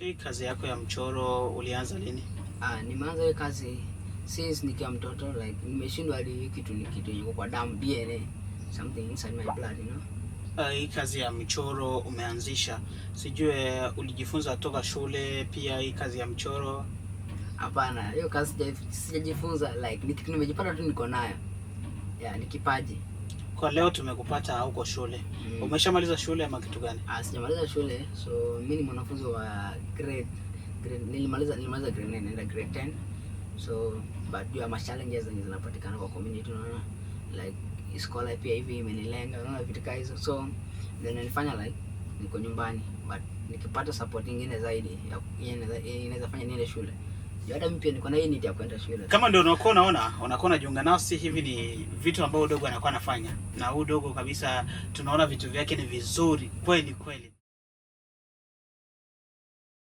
Hii kazi yako ya mchoro ulianza lini? Nimeanza hii kazi since nikiwa mtoto, like nimeshindwa hadi kitu yenye kwa damu, DNA, something inside my blood, you know. Hii kazi ya mchoro umeanzisha, sijue ulijifunza toka shule pia hii kazi ya mchoro? Hapana, hiyo kazi sijajifunza, like ni kitu nimejipata tu niko nayo. Ni kipaji. Kwa leo tumekupata huko shule. Umeshamaliza shule ama kitu gani? Sijamaliza shule, so mimi ni mwanafunzi wa grade nilimaliza grade 9 naenda grade 10. So but you are challenges zenye zinapatikana kwa community, unaona, like scholar pia hivi imenilenga, unaona, vitu kama hizo. So then nilifanya like niko nyumbani, but nikipata support nyingine zaidi inaweza fanya niende shule. Hata mimi pia niko na hii need ya kwenda shule. Kama ndio unakuwa jiunga nasi, hivi ni vitu ambavyo dogo anakuwa anafanya. Na huyu dogo kabisa tunaona vitu vyake ni vizuri kweli kweli.